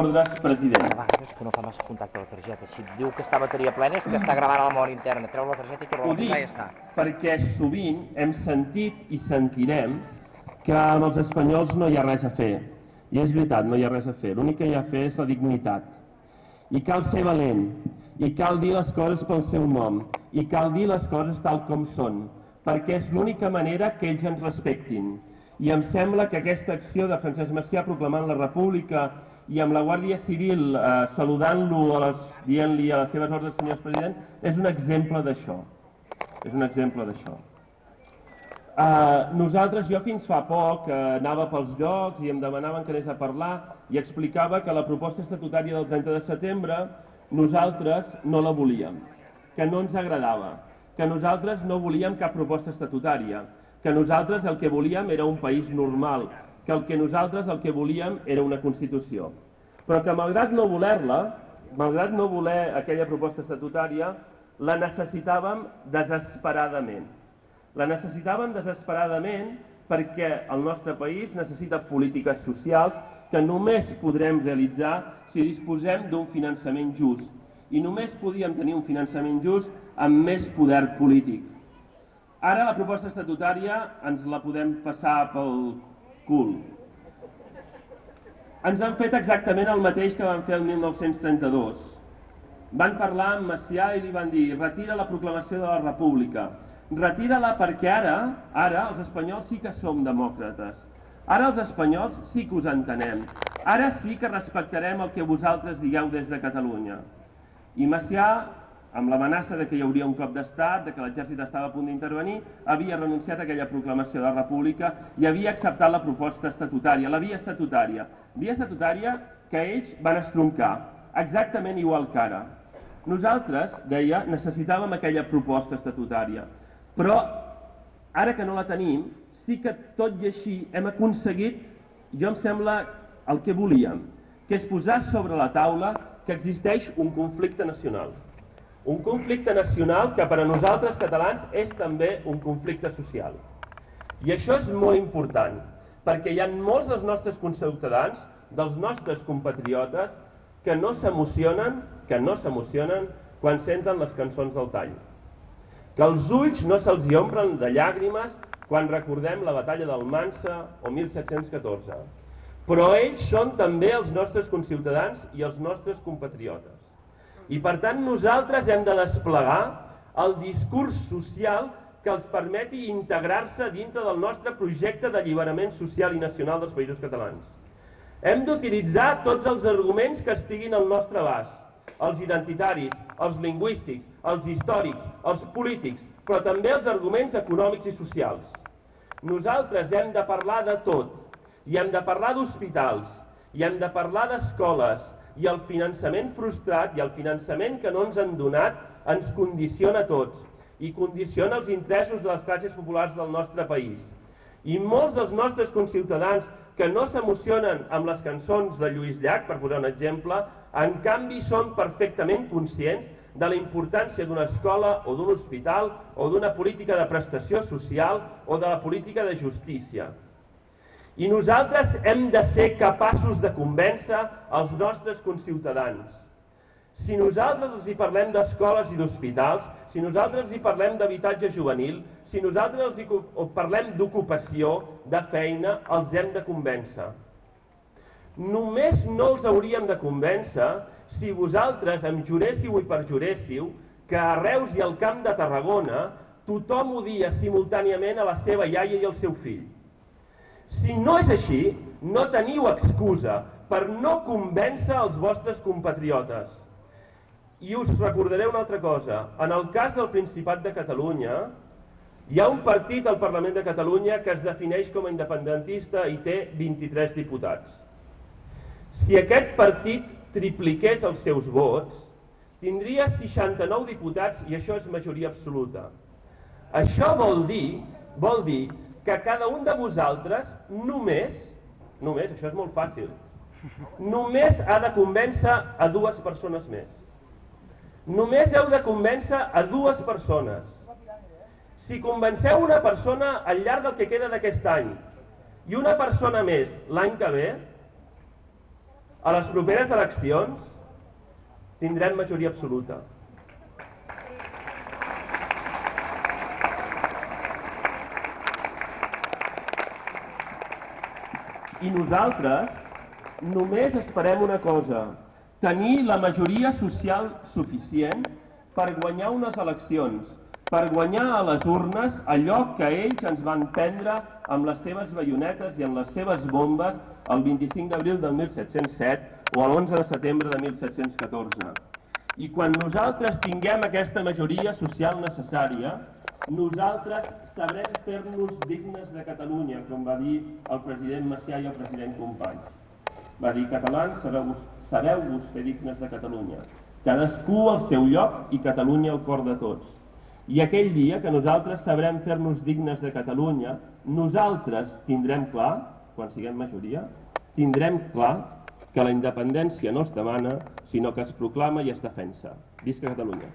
Ordres, president. A vegades que no fa massa contacte la targeta. Si et diu que està bateria plena és que està gravant a la memòria interna. Treu la targeta i torna a Ho posar i ja dic està. perquè sovint hem sentit i sentirem que amb els espanyols no hi ha res a fer. I és veritat, no hi ha res a fer. L'únic que hi ha a fer és la dignitat. I cal ser valent. I cal dir les coses pel seu nom. I cal dir les coses tal com són. Perquè és l'única manera que ells ens respectin. I em sembla que aquesta acció de Francesc Macià proclamant la República i amb la Guàrdia Civil saludant-lo, dient-li a les seves ordres, senyor president, és un exemple d'això. És un exemple d'això. Nosaltres, jo fins fa poc anava pels llocs i em demanaven que anés a parlar i explicava que la proposta estatutària del 30 de setembre nosaltres no la volíem, que no ens agradava, que nosaltres no volíem cap proposta estatutària, que nosaltres el que volíem era un país normal, que nosaltres el que volíem era una Constitució. Però que malgrat no voler-la, malgrat no voler aquella proposta estatutària, la necessitàvem desesperadament. La necessitàvem desesperadament perquè el nostre país necessita polítiques socials que només podrem realitzar si disposem d'un finançament just. I només podíem tenir un finançament just amb més poder polític. Ara la proposta estatutària ens la podem passar pel cul. Ens han fet exactament el mateix que van fer el 1932. Van parlar amb Macià i li van dir: retira la proclamació de la República. Retira-la perquè ara els espanyols sí que som demòcrates. Ara els espanyols sí que us entenem. Ara sí que respectarem el que vosaltres digueu des de Catalunya. I Macià, amb l'amenaça de que hi hauria un cop d'estat, de que l'exèrcit estava a punt d'intervenir, havia renunciat a aquella proclamació de la República i havia acceptat la proposta estatutària, la via estatutària. Via estatutària que ells van estroncar, exactament igual que ara. Nosaltres, deia, necessitàvem aquella proposta estatutària, però ara que no la tenim, sí que tot i així hem aconseguit, jo em sembla, el que volíem, que és posar sobre la taula que existeix un conflicte nacional. Un conflicte nacional que per a nosaltres catalans és també un conflicte social. I això és molt important, perquè hi ha molts dels nostres conciutadans, dels nostres compatriotes, que no s'emocionen quan senten les cançons del Tall. Que els ulls no se'ls hi omplen de llàgrimes quan recordem la batalla d'Almansa o 1714. Però ells són també els nostres conciutadans i els nostres compatriotes. I per tant nosaltres hem de desplegar el discurs social que els permeti integrar-se dintre del nostre projecte d'alliberament social i nacional dels països catalans. Hem d'utilitzar tots els arguments que estiguin al nostre abast, els identitaris, els lingüístics, els històrics, els polítics, però també els arguments econòmics i socials. Nosaltres hem de parlar de tot, i hem de parlar d'hospitals, i hem de parlar d'escoles, i el finançament frustrat i el finançament que no ens han donat ens condiciona a tots i condiciona els interessos de les classes populars del nostre país. I molts dels nostres conciutadans que no s'emocionen amb les cançons de Lluís Llach, per posar un exemple, en canvi són perfectament conscients de la importància d'una escola o d'un hospital o d'una política de prestació social o de la política de justícia. I nosaltres hem de ser capaços de convèncer els nostres conciutadans. Si nosaltres els hi parlem d'escoles i d'hospitals, si nosaltres els hi parlem d'habitatge juvenil, si nosaltres els hi parlem d'ocupació, de feina, els hem de convèncer. Només no els hauríem de convèncer si vosaltres em juréssiu i perjuréssiu que a Reus i al Camp de Tarragona tothom odia simultàniament a la seva iaia i al seu fill. Si no és així, no teniu excusa per no convèncer els vostres compatriotes. I us recordaré una altra cosa. En el cas del Principat de Catalunya, hi ha un partit al Parlament de Catalunya que es defineix com a independentista i té 23 diputats. Si aquest partit tripliqués els seus vots, tindria 69 diputats i això és majoria absoluta. Això vol dir que cada un de vosaltres només, això és molt fàcil, només ha de convèncer a 2 persones més. Només heu de convèncer a 2 persones. Si convenceu una persona al llarg del que queda d'aquest any i una persona més l'any que ve, A les properes eleccions tindrem majoria absoluta. I nosaltres només esperem una cosa, tenir la majoria social suficient per guanyar unes eleccions, per guanyar a les urnes allò que ells ens van prendre amb les seves baionetes i amb les seves bombes el 25 d'abril del 1707 o l'11 de setembre de 1714. I quan nosaltres tinguem aquesta majoria social necessària, nosaltres sabrem fer-nos dignes de Catalunya, com va dir el president Macià i el president Companys. Va dir, catalans, sabeu-vos fer dignes de Catalunya. Cadascú al seu lloc i Catalunya al cor de tots. I aquell dia que nosaltres sabrem fer-nos dignes de Catalunya, nosaltres tindrem clar, quan siguem majoria, tindrem clar que la independència no es demana, sinó que es proclama i es defensa. Visca Catalunya!